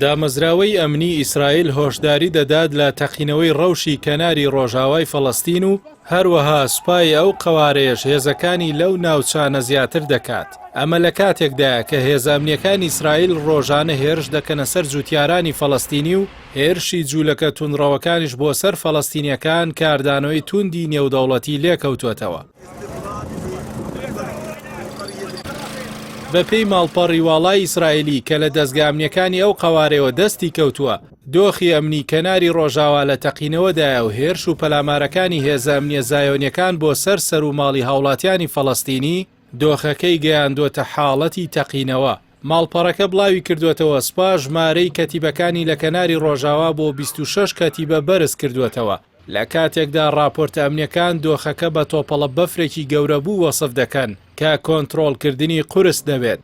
دامەزراوەی ئەمنی ئیسرائیل هۆشداری دەدات لە تەقینەوەی ڕەوشی کەناری ڕۆژاوای فەڵەستین و هەروەها سوپای ئەو قەوارەیەش هێزەکانی لەو ناوچانە زیاتر دەکات. ئەمە لە کاتێکدایە کە هێزە ئەمنیەکانی ئیسرائیل ڕۆژانە هێرش دەکەنە سەر جوتیارانی فەڵەستینی و هێرشی جوولەکە توندڕەوەکانیش بۆ سەر فەڵەستینیەکان کاردانەوەی توندی نێودەوڵەتی لێکەوتوەتەوە. بەپێی ماڵپەڕی واڵای ئیسرائیلی کە لە دەستگامنیەکانی ئەو قەوارەوە دەستی کەوتووە، دۆخی ئەمنی کەناری ڕۆژاوا لە تەقینەوەدایە و هێرش و پەلامارەکانی هێزە ئەمنیە زایۆنیەکان بۆ سەر و ماڵی هاوڵاتیانی فەڵەستینی دۆخەکەی گەیاندوتە حاڵەتی تەقینەوە. ماڵپەڕەکە بڵاوی کردوێتەوە سوپا ژمارەی کەتیبەکانی لە کەناری ڕۆژاوا بۆ 26 کەتیبە بەرز کردوێتەوە. لە کاتێکدا راپۆرتە ئەمنیەکان دۆخەکە بە تۆپەڵە بەفرێکی گەورە بوو وەسف دەکەن کە کۆنتڕۆڵکردنی قورس دەبێت.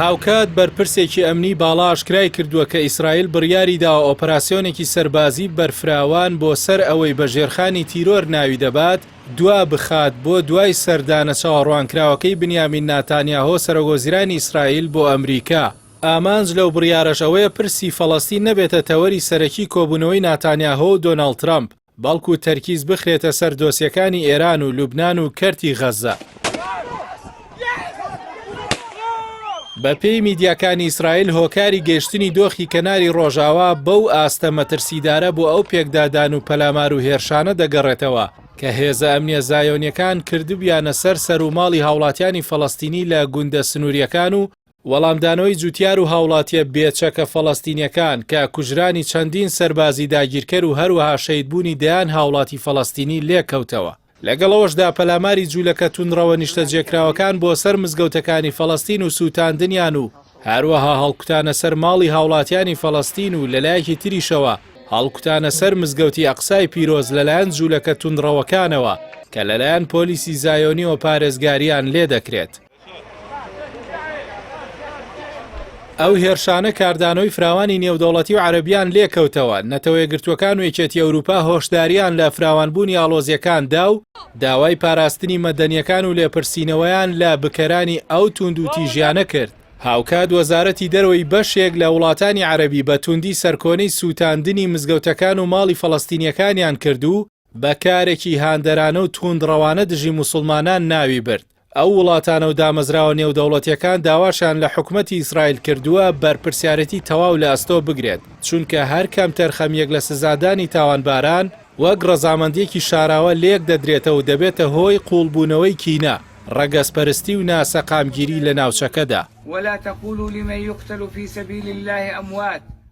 هاوکات بەرپرسێکی ئەمنی باڵا ئاشکرای کردووە کە ئیسرائیل بڕیاری داوە ئۆپەراسیۆنێکی سەربازی بەرفراوان بۆ سەر ئەوەی بە ژێرخانی تیرۆر ناوی دەبات دوا بخات بۆ دوای سەردانە چاوەڕوانکراوەکەی بنیامین ناتانیاهۆ سەرۆگۆزیرانی ئیسرائیل بۆ ئەمریکا. ئامانج لەو بڕیارەش ئەوەیە پرسی فەڵەستین نەبێتە تەوەری سەرەکی کۆبوونەوەی ناتانیاهۆ و دۆناڵد ترامپ، بەڵکو تەرکیز بخرێتە سەر دۆسیەکانی ئێران و لوبنان و کەرتی غەزە. بەپێی میدیاکانی ئیسرائیل هۆکاری گەیشتنی دۆخی کەناری ڕۆژاوا بەو ئاستە مەترسیدارە بۆ ئەو پێکدادان و پەلامار و هێرشانە دەگەڕێتەوە کە هێزە ئەمنیە زایۆنیەکان کردبیانە سەر و ماڵی هاوڵاتیانی فەڵەستینی لە گوندە سنووریەکان و وەڵامدانەوەی جوتیار و هاوڵاتیە بێچەکە فەڵەستینیەکان کە کوژرانی چەندین سەربازی داگیرکەر و هەروەها شەیدبوونی دەیان هاوڵاتی فەڵەستینی لێکەوتەوە. لەگەڵەوەشدا پەلاماری جوولەکە توندڕەوە نیشتە جێکراوەکان بۆ سەر مزگەوتەکانی فەڵەستین و سووتاندنیان و هەروەها هەڵکوتانە سەر ماڵی هاوڵاتیانی فەڵەستین و لەلایەکی تریشەوە هەڵکوتانە سەر مزگەوتی ئەقسای پیرۆز لەلایەن جوولەکە توندڕەوەکانەوە کە لەلایەن پۆلیسی زایۆنی و پارێزگاریان لێ دەکرێت. ئەو هێرشانە کاردانەوەی فراوانی نێودەوڵەتی و عەرەبیان لێکەوتەوە. نەتەوە یەکگرتووەکان و یەکێتی ئەوروپا هۆشداریان لە فراوانبوونی ئاڵۆزیەکان دا و داوای پاراستنی مەدەنیەکان و لێپرسینەوەیان لە بکەرانی ئەو توند و تیژیانە کرد. هاوکات وەزارەتی دەرەوەی بەشێک لە وڵاتانی عەرەبی بە توندی سەرکۆنەی سووتاندنی مزگەوتەکان و ماڵی فەڵەستینیەکانیان کرد و بەکارێکی هاندەرانە و توندڕەوانە دژی موسڵمانان ناوی برد. ئەو وڵاتانە و دامەزراوە نێودەوڵەتیەکان داواشان لە حکومەتی ئیسرائیل کردووە بەرپرسیارەتی تەواو لە ئەستۆ بگرێت، چونکە هەر کەم تەرخەمیەک لە سزادانی تاوانباران وەک ڕەزامەندیەکی شاراوە لێک دەدرێتە و دەبێتە هۆی قوڵبوونەوەی کینە، ڕەگەزپەرستی و ناسەقامگیری لە ناوچەکەدا. ولا تقولوا لمن يقتل في سبيل الله أموات